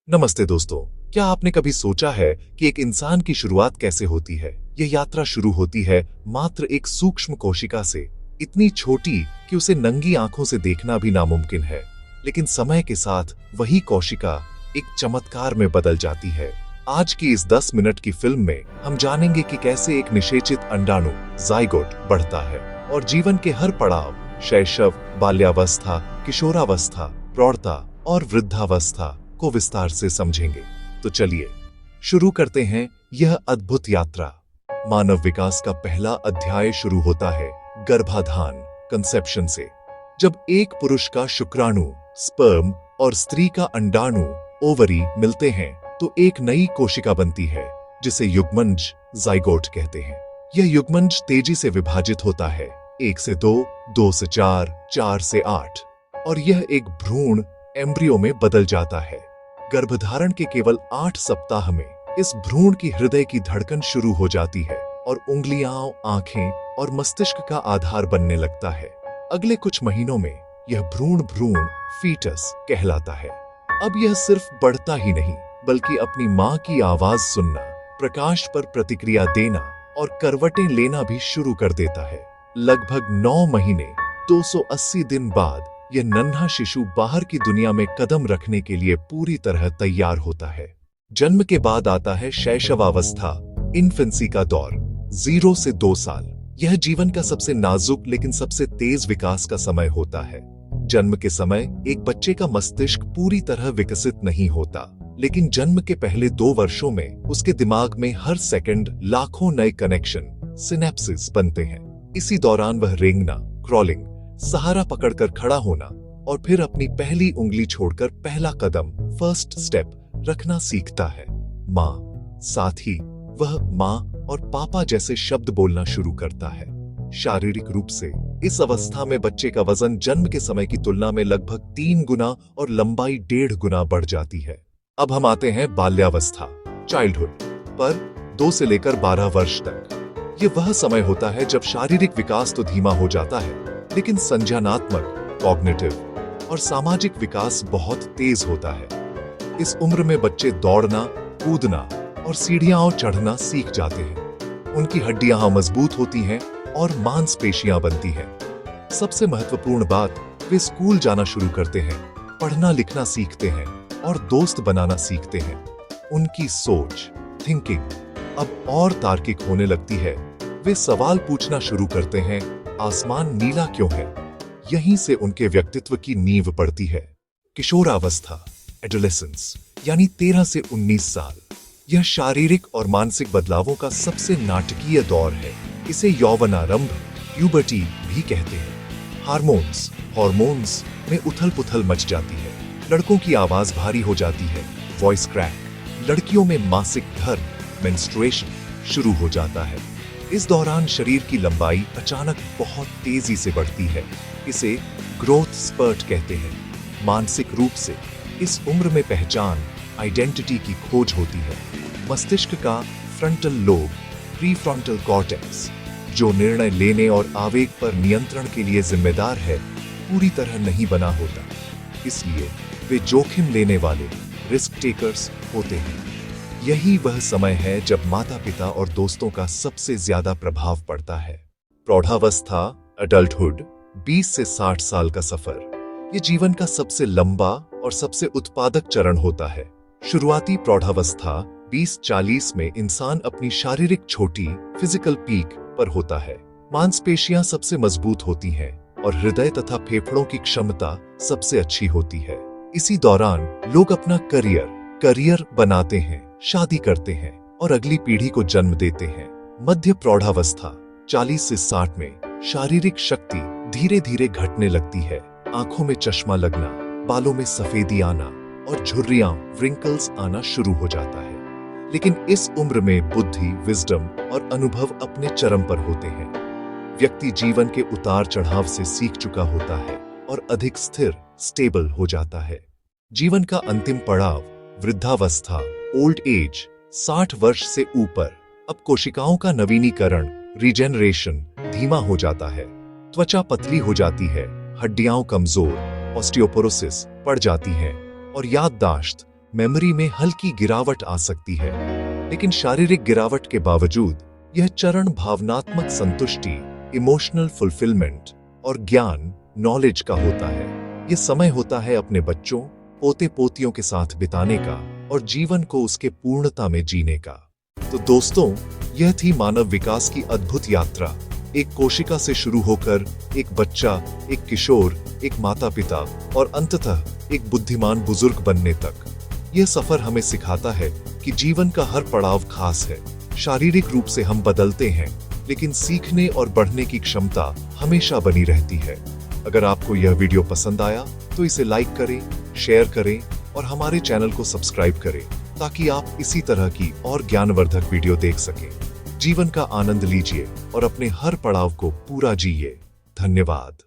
नमस्ते दोस्तों। क्या आपने कभी सोचा है कि एक इंसान की शुरुआत कैसे होती है? यह यात्रा शुरू होती है मात्र एक सूक्ष्म कोशिका से, इतनी छोटी कि उसे नंगी आंखों से देखना भी नामुमकिन है। लेकिन समय के साथ वही कोशिका एक चमत्कार में बदल जाती है। आज की इस 10 मिनट की फिल्म में हम जानेंगे कि कैसे एक निषेचित अंडाणु जाइगोट बढ़ता है और जीवन के हर पड़ाव, शैशव, बाल्यावस्था, किशोरावस्था, प्रौढ़ता और वृद्धावस्था को विस्तार से समझेंगे। तो चलिए शुरू करते हैं यह अद्भुत यात्रा। मानव विकास का पहला अध्याय शुरू होता है गर्भाधान, कंसेप्शन से। जब एक पुरुष का शुक्राणु, स्पर्म और स्त्री का अंडाणु, ओवरी मिलते हैं तो एक नई कोशिका बनती है जिसे युग्मनज, जाइगोट कहते हैं। यह युग्मनज तेजी से विभाजित होता है, 1 से 2, 2 से 4, 4 से 8, और यह एक भ्रूण एम्ब्रियो में बदल जाता है। गर्भधारण के केवल 8 सप्ताह में इस भ्रूण की हृदय की धड़कन शुरू हो जाती है और उंगलियां, आंखें और मस्तिष्क का आधार बनने लगता है। अगले कुछ महीनों में यह भ्रूण फीटस कहलाता है। अब यह सिर्फ बढ़ता ही नहीं बल्कि अपनी मां की आवाज सुनना, प्रकाश पर प्रतिक्रिया देना और करवटें लेना भी शुरू कर देता है। लगभग 9 महीने 280 दिन बाद यह नन्हा शिशु बाहर की दुनिया में कदम रखने के लिए पूरी तरह तैयार होता है। जन्म के बाद आता है शैशवावस्था, इन्फेंसी का दौर, 0 से 2 साल। यह जीवन का सबसे नाजुक लेकिन सबसे तेज विकास का समय होता है। जन्म के समय एक बच्चे का मस्तिष्क पूरी तरह विकसित नहीं होता, लेकिन जन्म के पहले 2 वर्षों में उसके दिमाग में हर सेकंड लाखों नए कनेक्शन, सिनेप्सिस बनते हैं। इसी दौरान वह रेंगना, क्रॉलिंग, सहारा पकड़कर खड़ा होना और फिर अपनी पहली उंगली छोड़कर पहला कदम, फर्स्ट स्टेप रखना सीखता है। माँ, साथ ही वह माँ और पापा जैसे शब्द बोलना शुरू करता है। शारीरिक रूप से इस अवस्था में बच्चे का वजन जन्म के समय की तुलना में लगभग 3 गुना और लंबाई 1.5 गुना बढ़ जाती है। अब हम आते हैं बाल्यावस्था, चाइल्डहुड पर, 2 से लेकर 12 वर्ष तक। ये वह समय होता है जब शारीरिक विकास तो धीमा हो जाता है, लेकिन संज्ञानात्मक, कॉग्निटिव और सामाजिक विकास बहुत तेज होता है। इस उम्र में बच्चे दौड़ना, कूदना और सीढ़ियां चढ़ना सीख जाते हैं। उनकी हड्डियां मजबूत होती हैं और मांसपेशियां बनती हैं। सबसे महत्वपूर्ण बात, वे स्कूल जाना शुरू करते हैं, पढ़ना लिखना सीखते हैं और दोस्त बनाना सीखते हैं। उनकी सोच, थिंकिंग अब और तार्किक होने लगती है। वे सवाल पूछना शुरू करते हैं, आसमान नीला क्यों है? यहीं से उनके व्यक्तित्व की नींव पड़ती है। किशोरावस्था, एडोलेसेंस, यानी 13 से 19 साल। यह शारीरिक और मानसिक बदलावों का सबसे नाटकीय दौर है। इसे यौवनारंभ, प्यूबर्टी भी कहते हैं। हार्मोन्स में उथल-पुथल मच जाती है। लड़कों की आवाज भारी हो जाती है, वॉइस क्रैक। लड़कियों में मासिक धर्म, मेंस्ट्रुएशन शुरू हो जाता है। इस दौरान शरीर की लंबाई अचानक बहुत तेजी से बढ़ती है। इसे ग्रोथ स्पर्ट कहते हैं। मानसिक रूप से इस उम्र में पहचान, आइडेंटिटी की खोज होती है। मस्तिष्क का फ्रंटल लोब, प्रीफ्रंटल कॉर्टेक्स, जो निर्णय लेने और आवेग पर नियंत्रण के लिए जिम्मेदार है, पूरी तरह नहीं बना होता। इसलिए वे जोखिम लेने वाले, रिस्क टेकर्स होते हैं। यही वह समय है जब माता पिता और दोस्तों का सबसे ज्यादा प्रभाव पड़ता है। प्रौढ़ावस्था, अडल्टहुड, 20 से 60 साल का सफर। ये जीवन का सबसे लंबा और सबसे उत्पादक चरण होता है। शुरुआती प्रौढ़ावस्था 20-40 में इंसान अपनी शारीरिक छोटी फिजिकल पीक पर होता है। मांसपेशियां सबसे मजबूत होती हैं और हृदय तथा फेफड़ों की क्षमता सबसे अच्छी होती है। इसी दौरान लोग अपना करियर बनाते हैं, शादी करते हैं और अगली पीढ़ी को जन्म देते हैं। मध्य प्रौढ़ावस्था 40 से 60 में शारीरिक शक्ति धीरे धीरे घटने लगती है। आंखों में चश्मा लगना, बालों में सफेदी आना और झुर्रियां, व्रिंकल्स आना शुरू हो जाता है। लेकिन इस उम्र में बुद्धि, विजडम और अनुभव अपने चरम पर होते हैं। व्यक्ति जीवन के उतार चढ़ाव से सीख चुका होता है और अधिक स्थिर, स्टेबल हो जाता है। जीवन का अंतिम पड़ाव, वृद्धावस्था, ओल्ड एज, 60 वर्ष से ऊपर। अब कोशिकाओं का नवीनीकरण, रीजेनरेशन धीमा हो जाता है। त्वचा पतली हो जाती है, हड्डियां कमजोर, ऑस्टियोपोरोसिस बढ़ जाती है और याददाश्त, मेमोरी में हल्की गिरावट आ सकती है, लेकिन शारीरिक गिरावट के बावजूद यह चरण भावनात्मक संतुष्टि, इमोशनल फुलफिलमेंट और ज्ञान, नॉलेज का होता है। यह समय होता है अपने बच्चों, पोते पोतियों के साथ बिताने का और जीवन को उसके पूर्णता में जीने का। तो दोस्तों, यह थी मानव विकास की अद्भुत यात्रा, एक कोशिका से शुरू होकर एक बच्चा, एक किशोर, एक माता पिता और अंततः एक बुद्धिमान बुजुर्ग बनने तक। यह सफर हमें सिखाता है कि जीवन का हर पड़ाव खास है। शारीरिक रूप से हम बदलते हैं, लेकिन सीखने और बढ़ने की क्षमता हमेशा बनी रहती है। अगर आपको यह वीडियो पसंद आया तो इसे लाइक करें, शेयर करें और हमारे चैनल को सब्सक्राइब करें, ताकि आप इसी तरह की और ज्ञानवर्धक वीडियो देख सकें। जीवन का आनंद लीजिए और अपने हर पड़ाव को पूरा जिए। धन्यवाद।